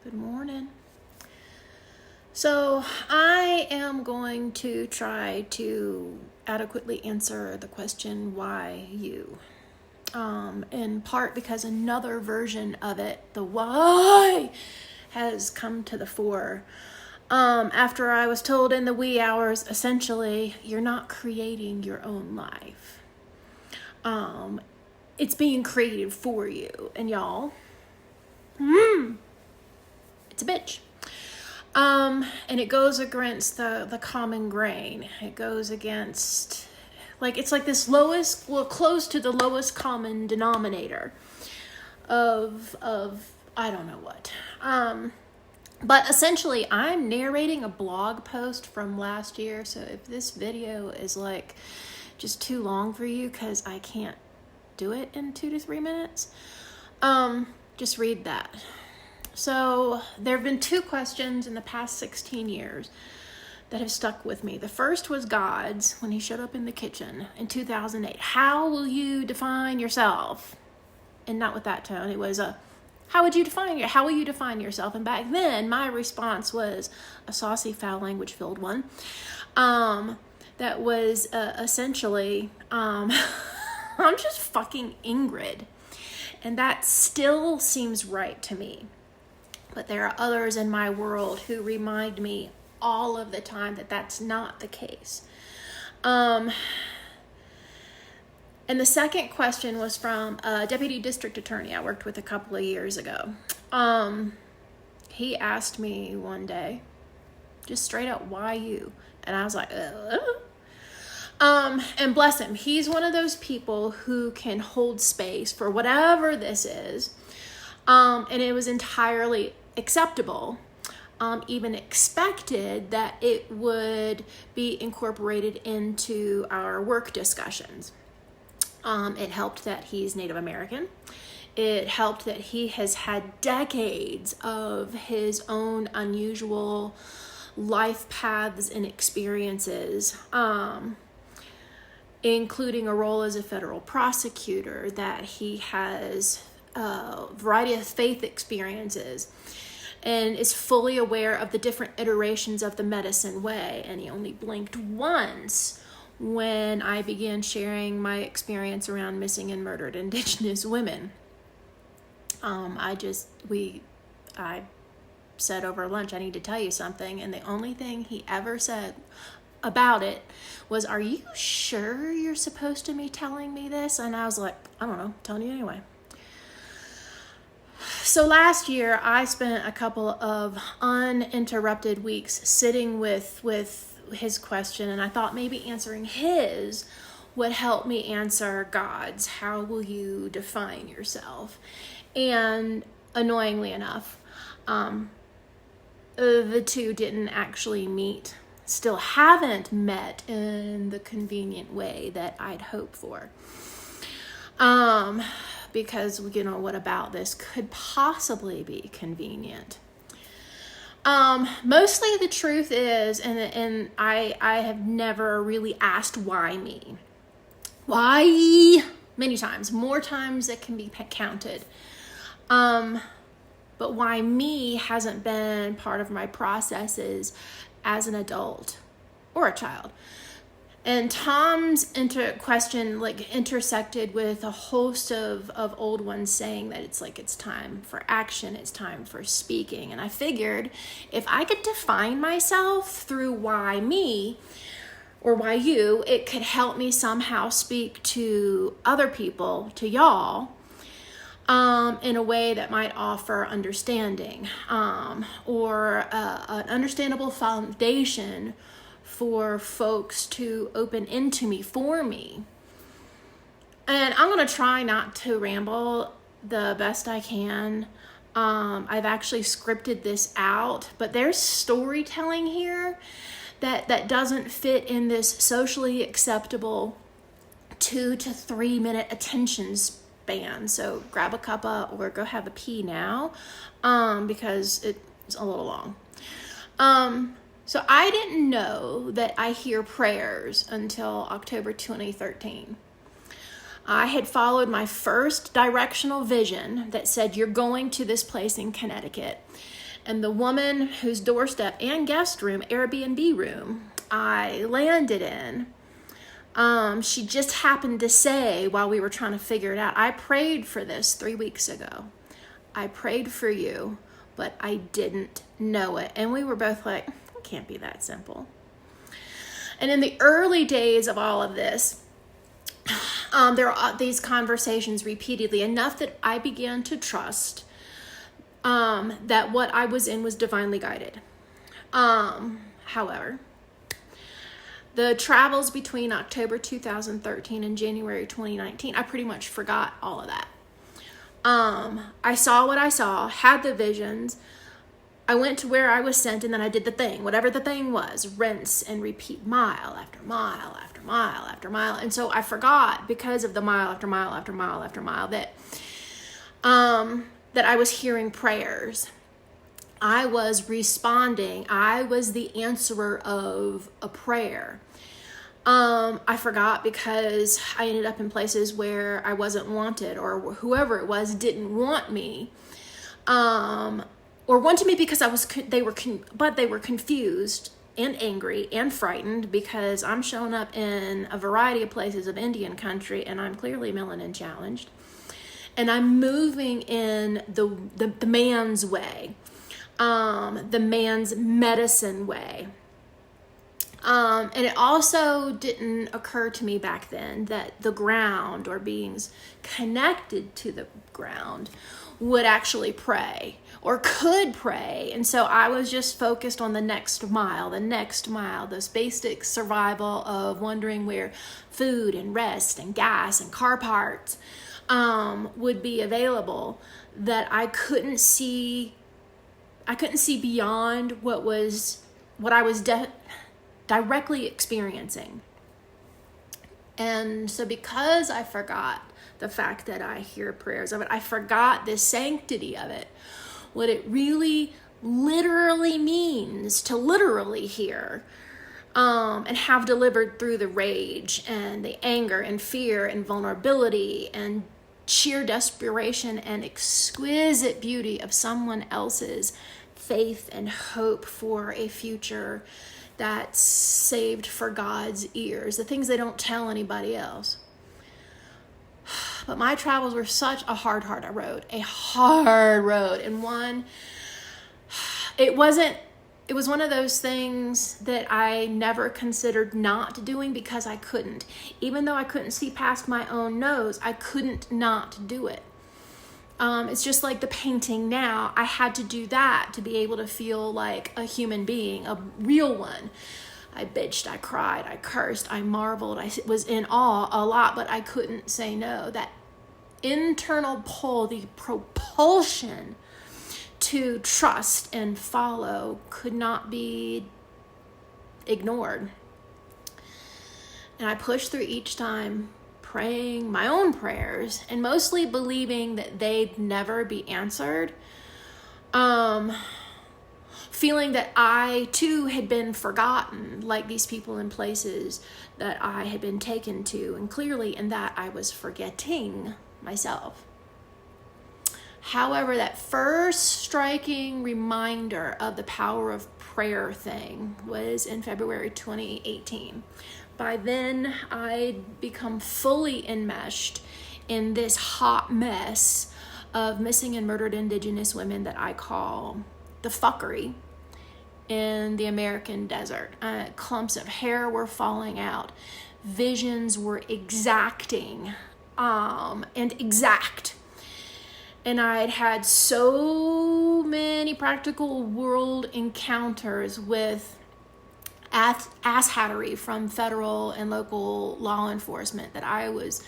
Good morning. So I am going to try to adequately answer the question, why you? In part because another version of it, the why, has come to the fore. After I was told in the wee hours, essentially, you're not creating your own life. It's being created for you. And y'all, it's a bitch. And it goes against the common grain. It goes against, it's like this close to the lowest common denominator of I don't know what. But essentially, I'm narrating a blog post from last year. So if this video is just too long for you because I can't do it in 2 to 3 minutes, just read that. So there have been 2 questions in the past 16 years that have stuck with me. The first was God's when he showed up in the kitchen in 2008. How will you define yourself? And not with that tone. It was how will you define yourself? And back then, my response was a saucy, foul language-filled one. That was essentially, I'm just fucking Ingrid. And that still seems right to me. But there are others in my world who remind me all of the time that that's not the case. And the second question was from a deputy district attorney I worked with a couple of years ago. He asked me one day, just straight up, why you? And I was like, and bless him, he's one of those people who can hold space for whatever this is. And it was entirely acceptable, even expected that it would be incorporated into our work discussions. It helped that he's Native American. It helped that he has had decades of his own unusual life paths and experiences, including a role as a federal prosecutor, that he has a variety of faith experiences and is fully aware of the different iterations of the medicine way. And he only blinked once when I began sharing my experience around missing and murdered Indigenous women. I said over lunch, I need to tell you something. And the only thing he ever said about it was, are you sure you're supposed to be telling me this? And I was like, I don't know, I'm telling you anyway. So last year, I spent a couple of uninterrupted weeks sitting with his question, and I thought maybe answering his would help me answer God's. How will you define yourself? And annoyingly enough, the two didn't actually meet. Still haven't met in the convenient way that I'd hoped for. Because, what about this could possibly be convenient? Mostly the truth is, and I have never really asked why me. Why? Many times, more times that can be counted. But why me hasn't been part of my processes as an adult or a child. And Tom's question intersected with a host of old ones saying that it's time for action, it's time for speaking. And I figured if I could define myself through why me or why you, it could help me somehow speak to other people, to y'all, in a way that might offer understanding, or an understandable foundation for folks to open into me, for me. And I'm going to try not to ramble the best I can. I've actually scripted this out, but there's storytelling here that doesn't fit in this socially acceptable 2 to 3 minute attention span. So grab a cuppa or go have a pee now, because it's a little long. So I didn't know that I hear prayers until October 2013. I had followed my first directional vision that said, you're going to this place in Connecticut. And the woman whose doorstep and guest room, Airbnb room, I landed in, she just happened to say while we were trying to figure it out, I prayed for this 3 weeks ago. I prayed for you, but I didn't know it. And we were both like, it can't be that simple. And in the early days of all of this, there are these conversations repeatedly, enough that I began to trust that what I was in was divinely guided. However, the travels between October 2013 and January 2019, I pretty much forgot all of that. I saw what I saw, had the visions. I went to where I was sent, and then I did the thing, whatever the thing was, rinse and repeat, mile after mile after mile after mile. And so I forgot, because of the mile after mile after mile after mile, that I was hearing prayers. I was responding. I was the answerer of a prayer. I forgot because I ended up in places where I wasn't wanted, or whoever it was didn't want me, or wanted me because they were confused and angry and frightened, because I'm showing up in a variety of places of Indian country, and I'm clearly melanin challenged, and I'm moving in the man's way, the man's medicine way. And it also didn't occur to me back then that the ground, or beings connected to the ground, would actually pray or could pray. And so I was just focused on the next mile, this basic survival of wondering where food and rest and gas and car parts would be available, that I couldn't see beyond what I was directly experiencing. And so because I forgot the fact that I hear prayers of it, I forgot the sanctity of it, what it really literally means to literally hear, and have delivered through the rage and the anger and fear and vulnerability and sheer desperation and exquisite beauty of someone else's faith and hope for a future that's saved for God's ears, the things they don't tell anybody else. But my travels were such a hard road, and it was one of those things that I never considered not doing, because I couldn't. Even though I couldn't see past my own nose, I couldn't not do it. It's just like the painting now. I had to do that to be able to feel like a human being, a real one. I bitched, I cried, I cursed, I marveled, I was in awe a lot, but I couldn't say no. That internal pull, the propulsion to trust and follow, could not be ignored. And I pushed through each time, praying my own prayers, and mostly believing that they'd never be answered. Feeling that I too had been forgotten, like these people in places that I had been taken to, and clearly in that I was forgetting myself. However, that first striking reminder of the power of prayer thing was in February 2018. By then, I'd become fully enmeshed in this hot mess of missing and murdered Indigenous women that I call the fuckery in the American desert. Clumps of hair were falling out. Visions were exacting and exact. And I'd had so many practical world encounters with asshattery from federal and local law enforcement that I was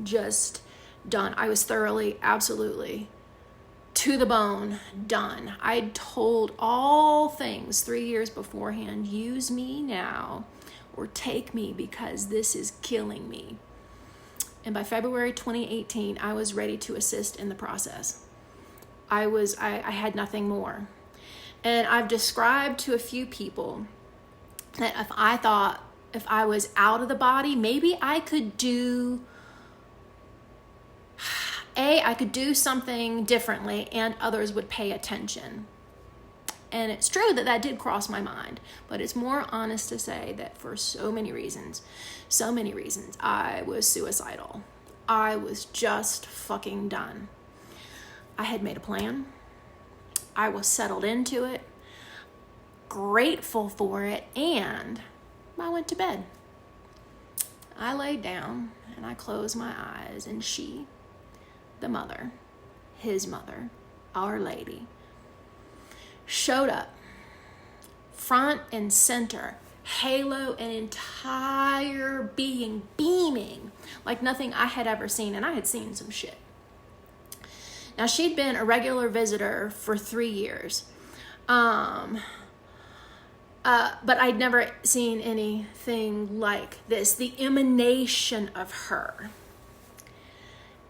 just done. I was thoroughly, absolutely, to the bone, done. I'd told all things 3 years beforehand, use me now or take me, because this is killing me. And by February 2018, I was ready to assist in the process. I had nothing more. And I've described to a few people that if I was out of the body, maybe I could do something differently, and others would pay attention. And it's true that that did cross my mind, but it's more honest to say that for so many reasons, I was suicidal. I was just fucking done. I had made a plan. I was settled into it, grateful for it, and I went to bed. I laid down and I closed my eyes, and she, the mother, his mother, Our Lady, showed up front and center, halo an entire being, beaming like nothing I had ever seen, and I had seen some shit. Now, she'd been a regular visitor for 3 years. But I'd never seen anything like this, the emanation of her.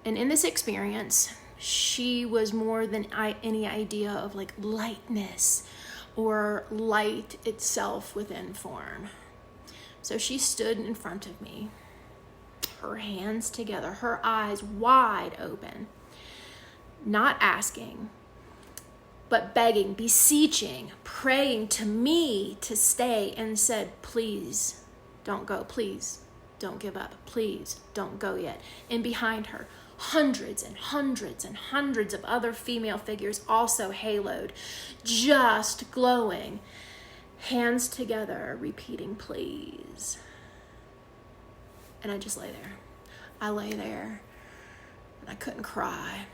And in this experience, she was more than any idea of like lightness or light itself within form. So she stood in front of me, her hands together, her eyes wide open, not asking, but begging, beseeching, praying to me to stay, and said, please don't go, please don't give up, please don't go yet. And behind her, hundreds and hundreds and hundreds of other female figures also haloed, just glowing, hands together, repeating, please. And I just lay there. I lay there and I couldn't cry.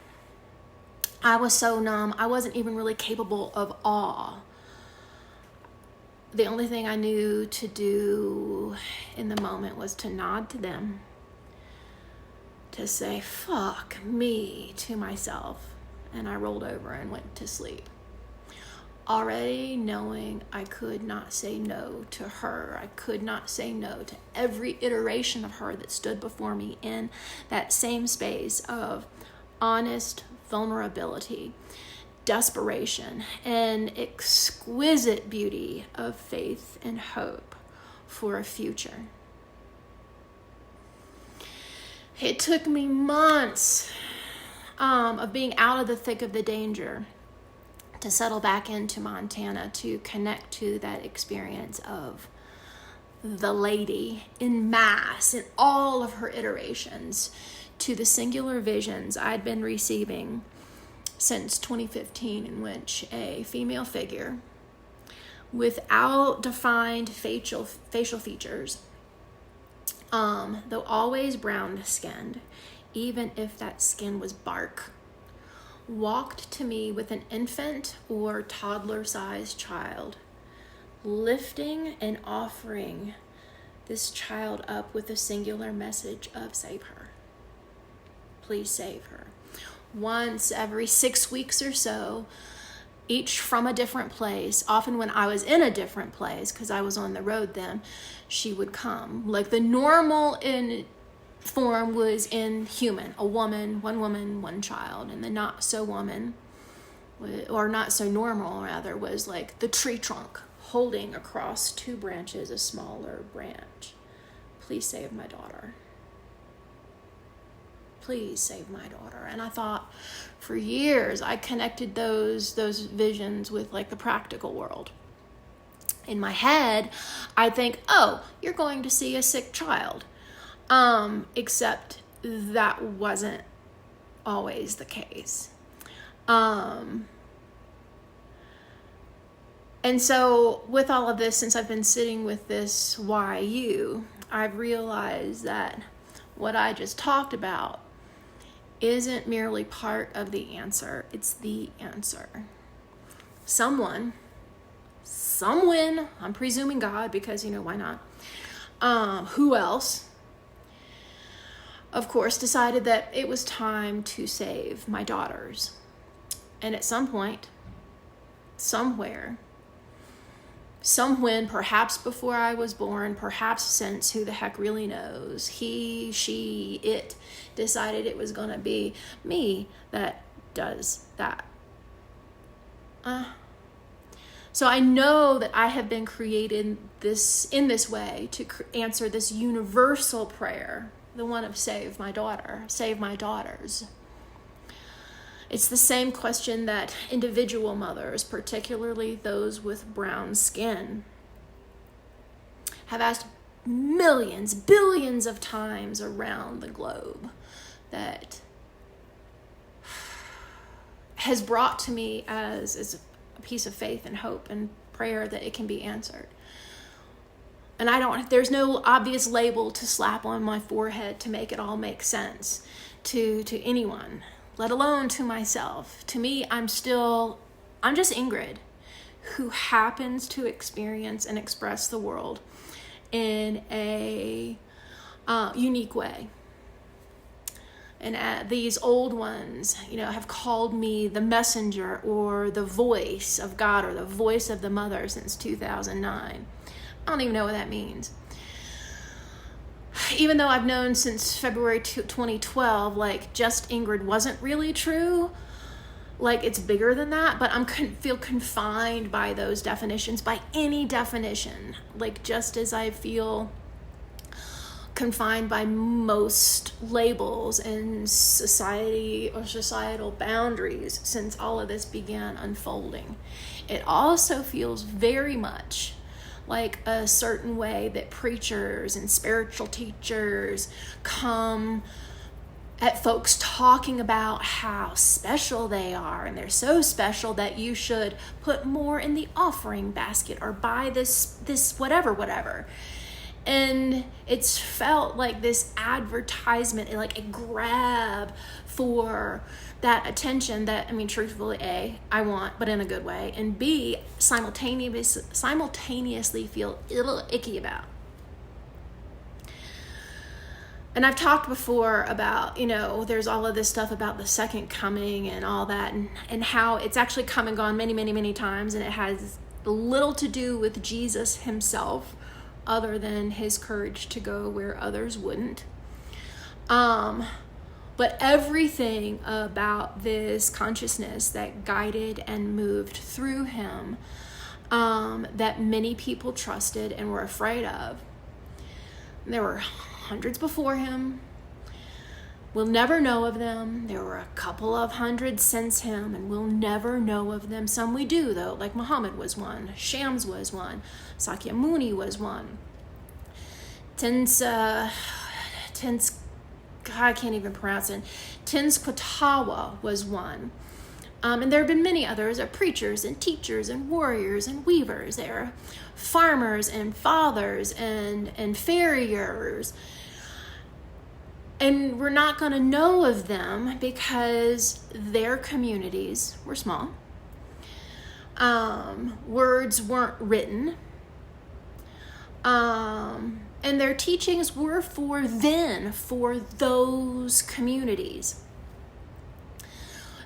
I was so numb. I wasn't even really capable of awe. The only thing I knew to do in the moment was to nod to them, to say, fuck me, to myself. And I rolled over and went to sleep, already knowing I could not say no to her. I could not say no to every iteration of her that stood before me in that same space of honest vulnerability, desperation, and exquisite beauty of faith and hope for a future. It took me months of being out of the thick of the danger to settle back into Montana, to connect to that experience of the lady in mass, in all of her iterations, to the singular visions I'd been receiving since 2015, in which a female figure without defined facial features, though always brown-skinned, even if that skin was bark, walked to me with an infant or toddler-sized child, lifting and offering this child up with a singular message of save her. Please save her. Once every 6 weeks or so, each from a different place, often when I was in a different place, because I was on the road then, she would come. Like the normal in form was in human, a woman, one child, and the not so woman, or not so normal rather, was like the tree trunk holding across 2 branches a smaller branch. Please save my daughter. Please save my daughter. And I thought for years I connected those visions with like the practical world. In my head, I think, oh, you're going to see a sick child. Except that wasn't always the case. And so with all of this, since I've been sitting with this why you, I've realized that what I just talked about isn't merely part of the answer, it's the answer. Someone, I'm presuming God, because, why not? Who else, of course, decided that it was time to save my daughters. And at some point, somewhere, somewhen, perhaps before I was born, perhaps since, who the heck really knows, he, she, it decided it was going to be me that does that. So I know that I have been created in this way to answer this universal prayer, the one of save my daughter, save my daughters. It's the same question that individual mothers, particularly those with brown skin, have asked millions, billions of times around the globe, that has brought to me as a piece of faith and hope and prayer that it can be answered. And there's no obvious label to slap on my forehead to make it all make sense to anyone, let alone to myself. To me, I'm just Ingrid, who happens to experience and express the world in a unique way. And these old ones, have called me the messenger or the voice of God or the voice of the mother since 2009. I don't even know what that means. Even though I've known since February 2012, just Ingrid wasn't really true. It's bigger than that, but feel confined by those definitions, by any definition. Just as I feel confined by most labels and society or societal boundaries since all of this began unfolding. It also feels very much like a certain way that preachers and spiritual teachers come at folks talking about how special they are, and they're so special that you should put more in the offering basket or buy this whatever. And it's felt like this advertisement, like a grab for that attention that, truthfully, A, I want, but in a good way, and B, simultaneously feel a little icky about. And I've talked before about, there's all of this stuff about the second coming and all that, and how it's actually come and gone many, many, many times, and it has little to do with Jesus himself, other than his courage to go where others wouldn't. But everything about this consciousness that guided and moved through him, that many people trusted and were afraid of. There were hundreds before him. We'll never know of them. There were a couple of hundred since him, and we'll never know of them. Some we do, though, like Muhammad was one, Shams was one, Sakyamuni was one. I can't even pronounce it. Tenskwatawa was one. And there have been many others, preachers and teachers and warriors and weavers. There are farmers and fathers and farriers. And we're not going to know of them because their communities were small. Words weren't written. And their teachings were for those communities.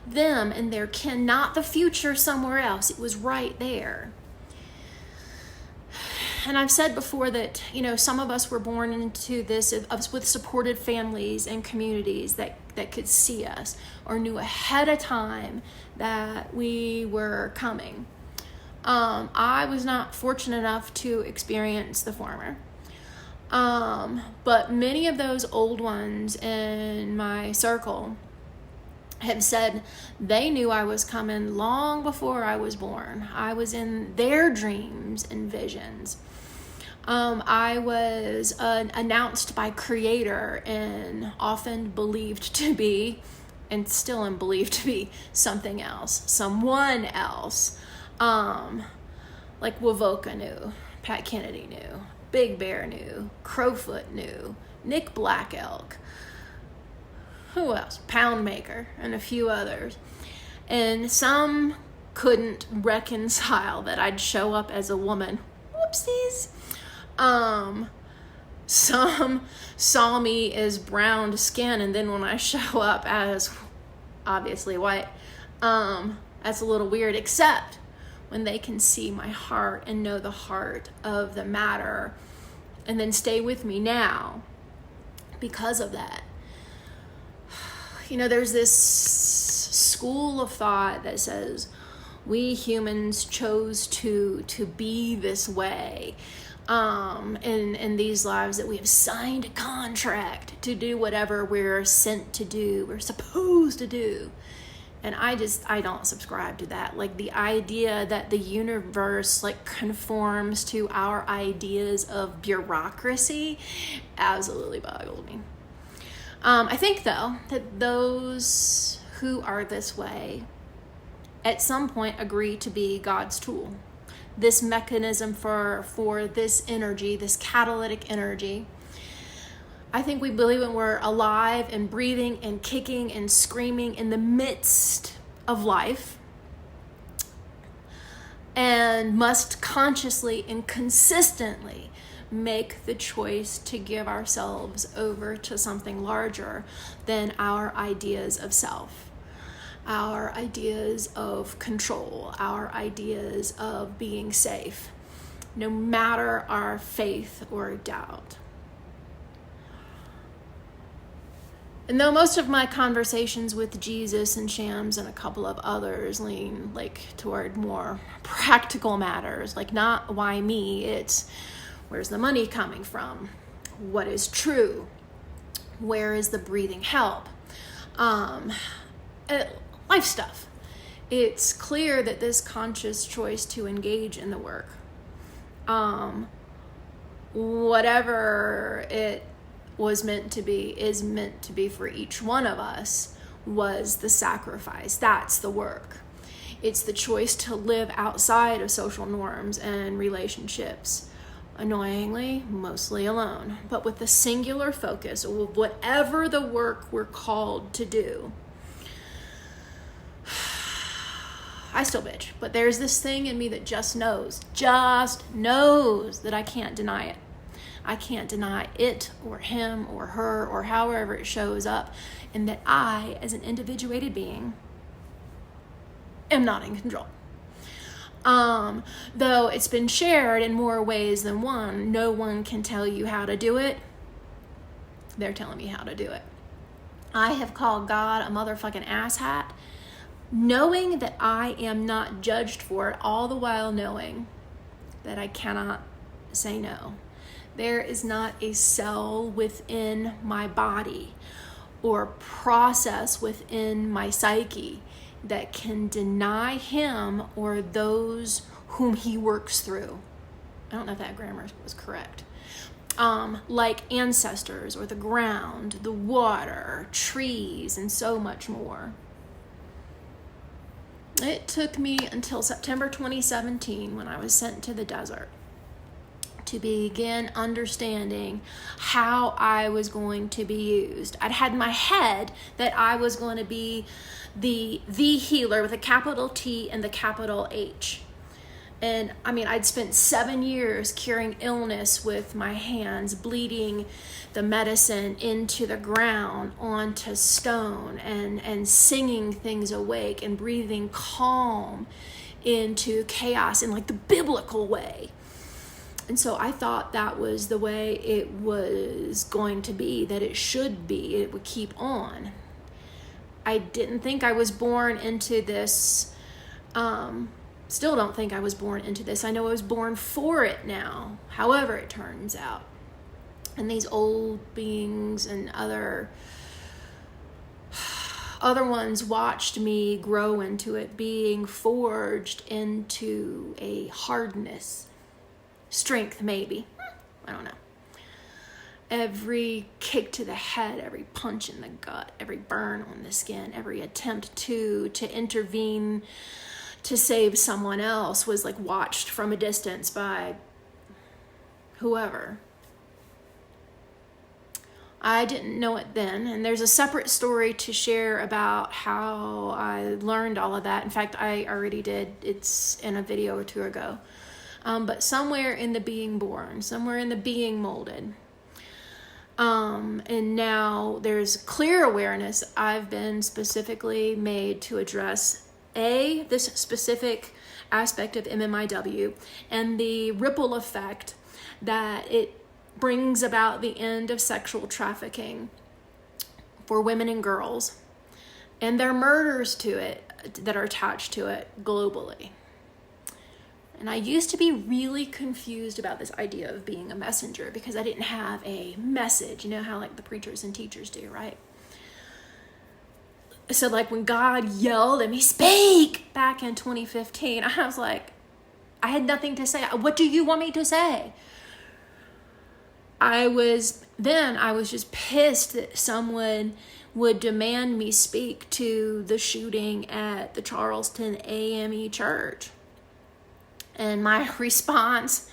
Them and their kin, not the future somewhere else. It was right there. And I've said before that, some of us were born into this with supported families and communities that could see us or knew ahead of time that we were coming. I was not fortunate enough to experience the former. But many of those old ones in my circle have said they knew I was coming long before I was born. I was in their dreams and visions. I was announced by Creator and often believed to be, and still am believed to be, something else, someone else. Like Wovoka knew, Pat Kennedy knew, Big Bear knew, Crowfoot knew, Nick Black Elk, who else? Poundmaker, and a few others. And some couldn't reconcile that I'd show up as a woman. Whoopsies. Some saw me as brown skin, and then when I show up as obviously white, that's a little weird, except when they can see my heart and know the heart of the matter and then stay with me now because of that. There's this school of thought that says we humans chose to be this way in these lives, that we have signed a contract to do whatever we're sent to do, we're supposed to do. And I don't subscribe to that. Like the idea that the universe like conforms to our ideas of bureaucracy absolutely boggled me. I think though that those who are this way at some point agree to be God's tool. This mechanism for this energy, this catalytic energy. I think we believe when we're alive and breathing and kicking and screaming in the midst of life, and must consciously and consistently make the choice to give ourselves over to something larger than our ideas of self, our ideas of control, our ideas of being safe, no matter our faith or doubt. And though most of my conversations with Jesus and Shams and a couple of others lean like toward more practical matters, like not why me, it's where's the money coming from? What is true? Where is the breathing help? Life stuff. It's clear that this conscious choice to engage in the work, whatever it was meant to be, is meant to be for each one of us, was the sacrifice. That's the work. It's the choice to live outside of social norms and relationships, annoyingly, mostly alone, but with the singular focus of whatever the work we're called to do. I still bitch, but there's this thing in me that just knows that I can't deny it. I can't deny it or him or her or however it shows up, and that I, as an individuated being, am not in control. Though it's been shared in more ways than one, no one can tell you how to do it. They're telling me how to do it. I have called God a motherfucking asshat, knowing that I am not judged for it, all the while knowing that I cannot say no. There is not a cell within my body or process within my psyche that can deny him or those whom he works through. I don't know if that grammar was correct. Like ancestors or the ground, the water, trees, and so much more. It took me until September 2017 when I was sent to the desert to begin understanding how I was going to be used. I'd had in my head that I was going to be the healer with a capital T and the capital H. And I mean, I'd spent 7 years curing illness with my hands, bleeding the medicine into the ground, onto stone, and singing things awake and breathing calm into chaos in like the biblical way. And so I thought that was the way it was going to be, that it should be, it would keep on. I didn't think I was born into this, still don't think I was born into this. I know I was born for it now, however it turns out. And these old beings and other ones watched me grow into it, being forged into a hardness. Strength, maybe. I don't know. Every kick to the head, every punch in the gut, every burn on the skin, every attempt to intervene to save someone else was like watched from a distance by whoever. I didn't know it then, and there's a separate story to share about how I learned all of that. In fact, I already did. It's in a video or two ago. But somewhere in the being born, somewhere in the being molded. And now there's clear awareness I've been specifically made to address this specific aspect of MMIW and the ripple effect that it brings about the end of sexual trafficking for women and girls and their murders to it that are attached to it globally. And I used to be really confused about this idea of being a messenger because I didn't have a message. You know how like the preachers and teachers do, right? So like when God yelled at me, speak, back in 2015, I was like, I had nothing to say. What do you want me to say? I was just pissed that someone would demand me speak to the shooting at the Charleston AME church. And my response,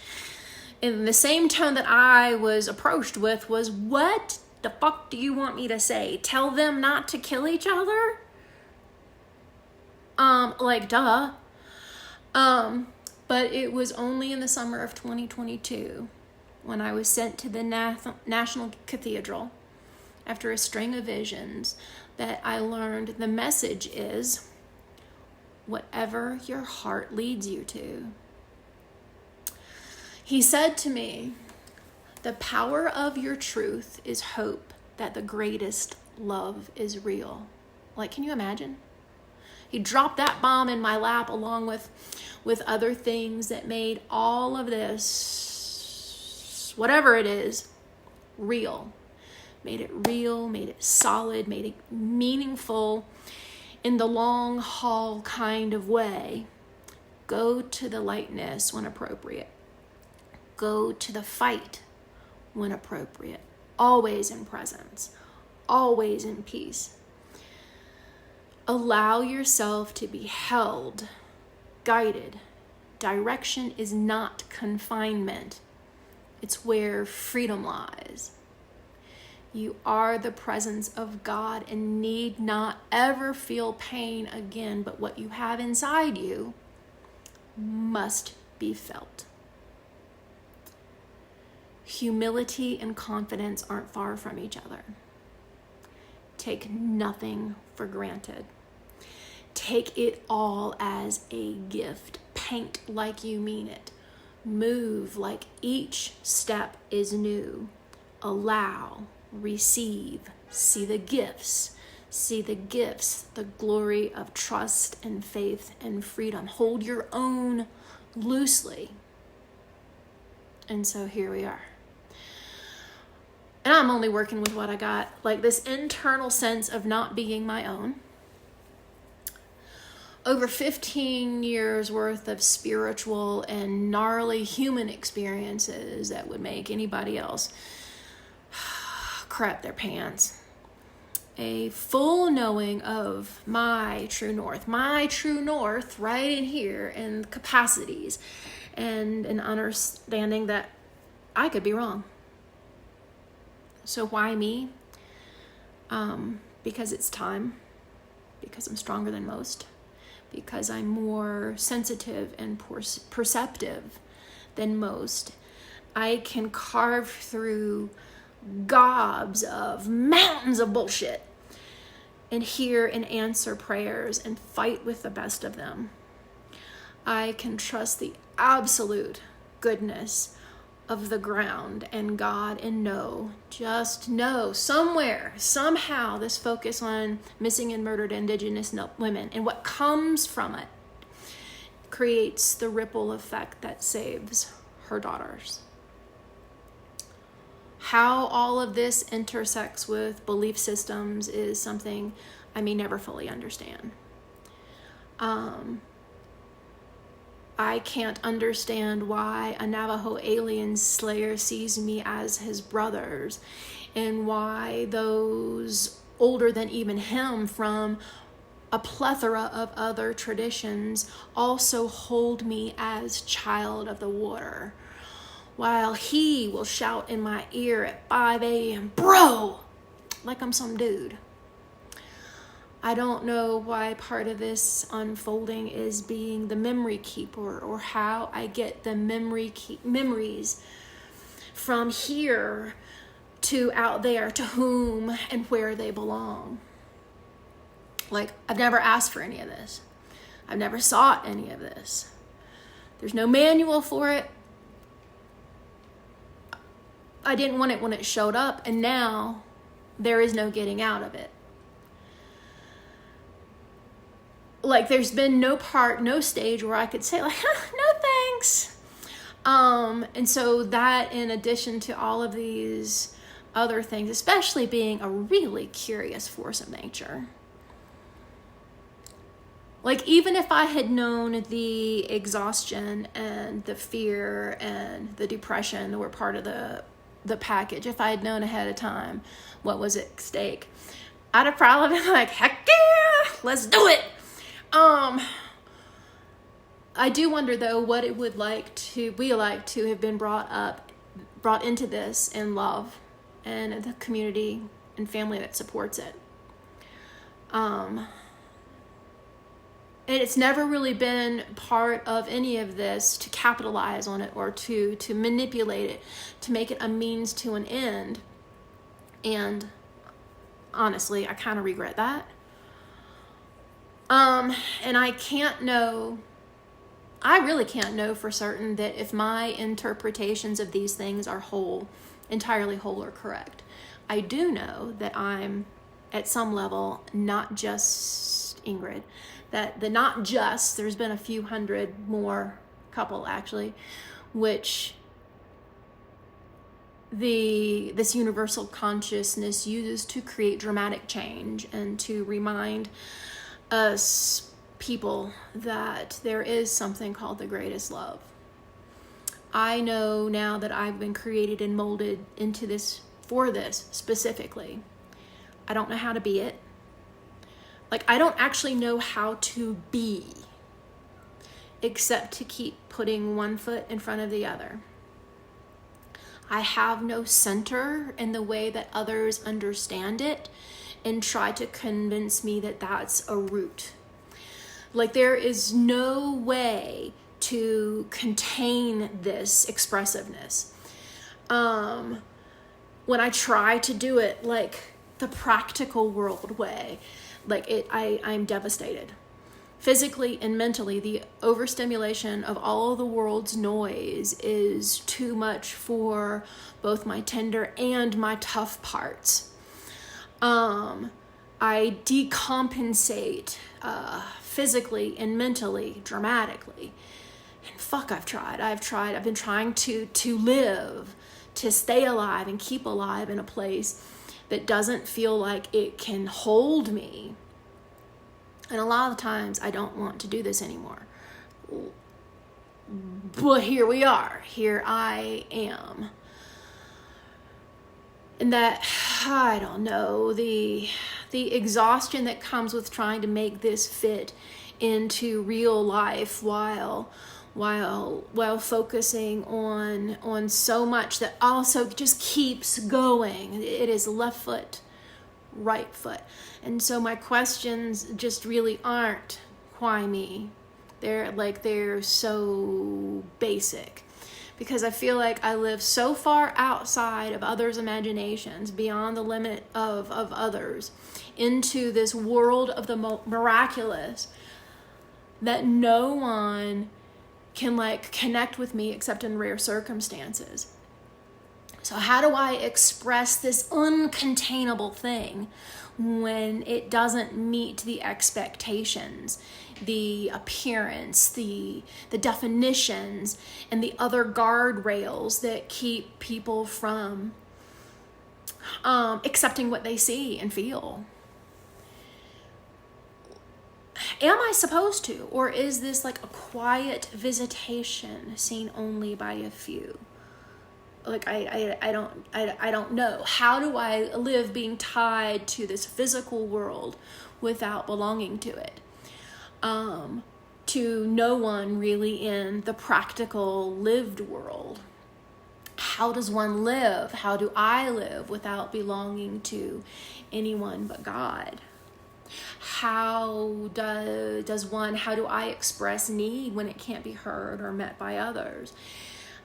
in the same tone that I was approached with, was, what the fuck do you want me to say? Tell them not to kill each other? Like, duh. But it was only in the summer of 2022 when I was sent to the National Cathedral after a string of visions that I learned the message is whatever your heart leads you to. He said to me, the power of your truth is hope that the greatest love is real. Like, can you imagine? He dropped that bomb in my lap along with other things that made all of this, whatever it is, real. Made it real, made it solid, made it meaningful in the long haul kind of way. Go to the lightness when appropriate. Go to the fight when appropriate. Always in presence. Always in peace. Allow yourself to be held, guided. Direction is not confinement. It's where freedom lies. You are the presence of God and need not ever feel pain again, but what you have inside you must be felt. Humility and confidence aren't far from each other. Take nothing for granted. Take it all as a gift. Paint like you mean it. Move like each step is new. Allow, receive, see the gifts. See the gifts, the glory of trust and faith and freedom. Hold your own loosely. And so here we are. And I'm only working with what I got. Like this internal sense of not being my own. Over 15 years worth of spiritual and gnarly human experiences that would make anybody else crap their pants. A full knowing of my true north right in here, and capacities, and an understanding that I could be wrong. So why me? Because it's time, because I'm stronger than most, because I'm more sensitive and perceptive than most. I can carve through gobs of mountains of bullshit and hear and answer prayers and fight with the best of them. I can trust the absolute goodness of the ground and God and just know somewhere, somehow, this focus on missing and murdered Indigenous women and what comes from it creates the ripple effect that saves her daughters. How all of this intersects with belief systems is something I may never fully understand. I can't understand why a Navajo alien slayer sees me as his brothers, and why those older than even him from a plethora of other traditions also hold me as child of the water, while he will shout in my ear at 5 a.m., bro, like I'm some dude. I don't know why part of this unfolding is being the memory keeper, or how I get the memories from here to out there, to whom and where they belong. Like, I've never asked for any of this. I've never sought any of this. There's no manual for it. I didn't want it when it showed up, and now there is no getting out of it. Like, there's been no stage where I could say, like, no thanks. And so that, in addition to all of these other things, especially being a really curious force of nature, Like, even if I had known the exhaustion and the fear and the depression that were part of the package, if I had known ahead of time what was at stake, I'd have probably been like, heck yeah, let's do it. I do wonder, though, what it would be like to have been brought into this in love and the community and family that supports it. And it's never really been part of any of this to capitalize on it or to manipulate it, to make it a means to an end. And honestly, I kind of regret that. And I really can't know for certain that if my interpretations of these things are entirely whole or correct. I do know that I'm, at some level, not just Ingrid. That the not just, there's been a few hundred more couple actually, which this universal consciousness uses to create dramatic change and to remind us people that there is something called the greatest love. I know now that I've been created and molded into this for this specifically. I don't know how to be it. Like, I don't actually know how to be, except to keep putting one foot in front of the other. I have no center in the way that others understand it and try to convince me that that's a root. Like, there is no way to contain this expressiveness. When I try to do it like the practical world way, I'm devastated. Physically and mentally, the overstimulation of all of the world's noise is too much for both my tender and my tough parts. I decompensate physically and mentally dramatically. And fuck, I've been trying to live, to stay alive and keep alive in a place that doesn't feel like it can hold me. And a lot of times I don't want to do this anymore. But here we are. Here I am. And that, I don't know, the exhaustion that comes with trying to make this fit into real life while focusing on so much that also just keeps going. It is left foot, right foot. And so my questions just really aren't why me. They're so basic, because I feel like I live so far outside of others' imaginations, beyond the limit of others, into this world of the miraculous, that no one can connect with me except in rare circumstances. So how do I express this uncontainable thing when it doesn't meet the expectations, the appearance, the definitions, and the other guardrails that keep people from accepting what they see and feel? Am I supposed to, or is this like a quiet visitation seen only by a few? I don't know. How do I live being tied to this physical world without belonging to it? To no one really in the practical lived world. How does one live? How do I live without belonging to anyone but God? How do I express need when it can't be heard or met by others?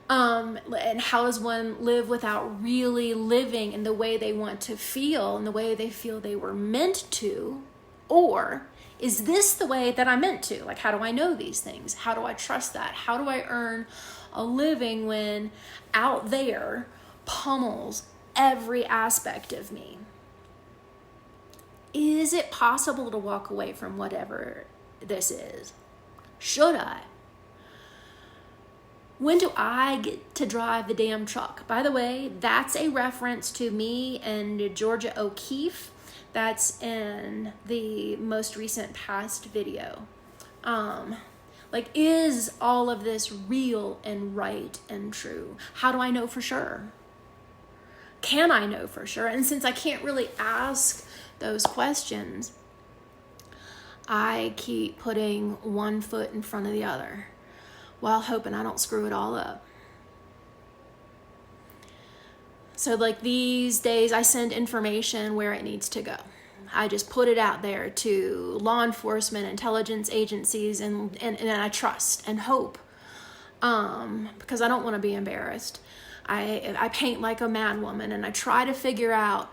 And how does one live without really living in the way they want to feel and the way they feel they were meant to? Or is this the way that I'm meant to? Like, how do I know these things? How do I trust that? How do I earn a living when out there pummels every aspect of me? Is it possible to walk away from whatever this is? Should I? When do I get to drive the damn truck? By the way, that's a reference to me and Georgia O'Keeffe. That's in the most recent past video. Like, is all of this real and right and true? How do I know for sure? Can I know for sure? And since I can't really ask those questions, I keep putting one foot in front of the other while hoping I don't screw it all up. So like these days, I send information where it needs to go. I just put it out there to law enforcement, intelligence agencies, and I trust and hope, because I don't want to be embarrassed. I paint like a mad woman, and I try to figure out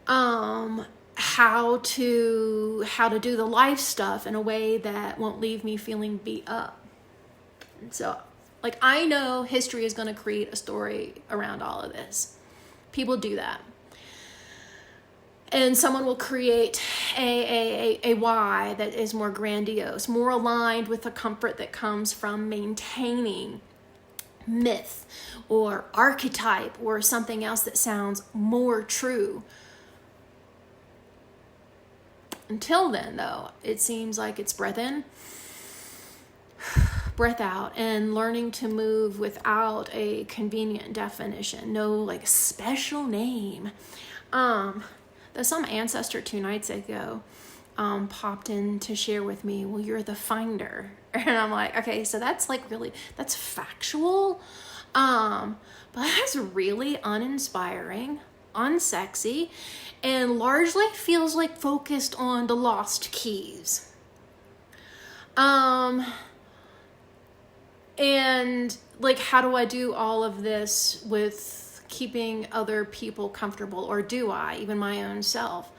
how to do the life stuff in a way that won't leave me feeling beat up. And so, like, I know history is going to create a story around all of this. People do that. And someone will create a why that is more grandiose, more aligned with the comfort that comes from maintaining myth or archetype or something else that sounds more true. Until then, though, it seems like it's breath in, breath out, and learning to move without a convenient definition, no like special name. Though some ancestor 2 nights ago popped in to share with me, well, you're the finder. And I'm like, okay, so that's like really, that's factual. But that's really uninspiring, unsexy, and largely feels like focused on the lost keys. And like, how do I do all of this with keeping other people comfortable, or do I, even my own self?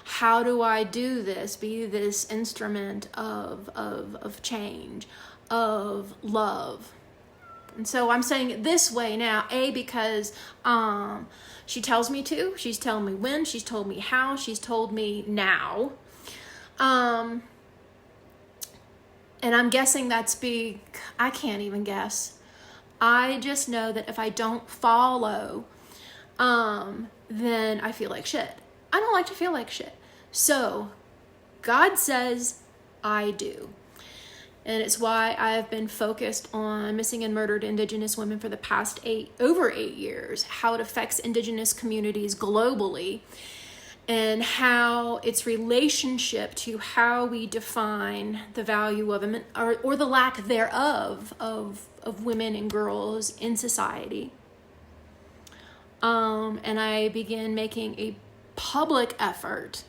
How do I do this, be this instrument of change, of love? And so I'm saying it this way now, because she tells me to, she's telling me when, she's told me how, she's told me now. And I'm guessing that's big. I can't even guess. I just know that if I don't follow, then I feel like shit. I don't like to feel like shit. So God says I do. And it's why I've been focused on missing and murdered Indigenous women for the past over 8 years, how it affects Indigenous communities globally, and how its relationship to how we define the value of them, or the lack thereof of women and girls in society. And I began making a public effort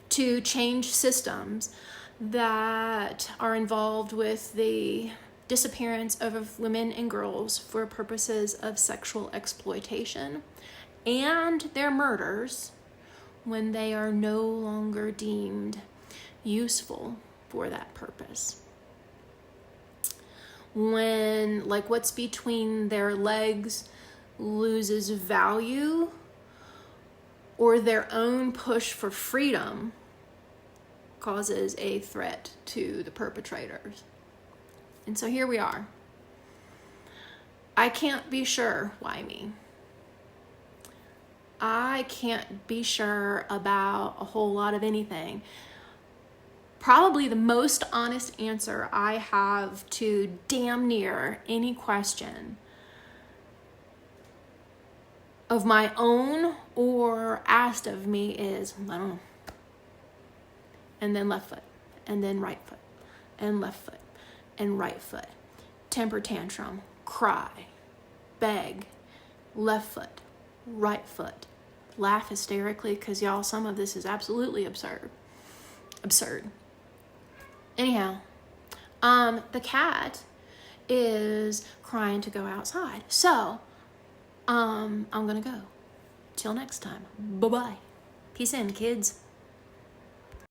to change systems that are involved with the disappearance of women and girls for purposes of sexual exploitation, and their murders when they are no longer deemed useful for that purpose. When, like, what's between their legs loses value, or their own push for freedom causes a threat to the perpetrators. And so here we are. I can't be sure why me. I can't be sure about a whole lot of anything. Probably the most honest answer I have to damn near any question of my own or asked of me is, I don't know. And then left foot, and then right foot, and left foot, and right foot. Temper tantrum, cry, beg, left foot, right foot. Laugh hysterically, because y'all, some of this is absolutely absurd. Anyhow, the cat is crying to go outside. So, I'm gonna go. Till next time. Bye-bye. Peace in, kids.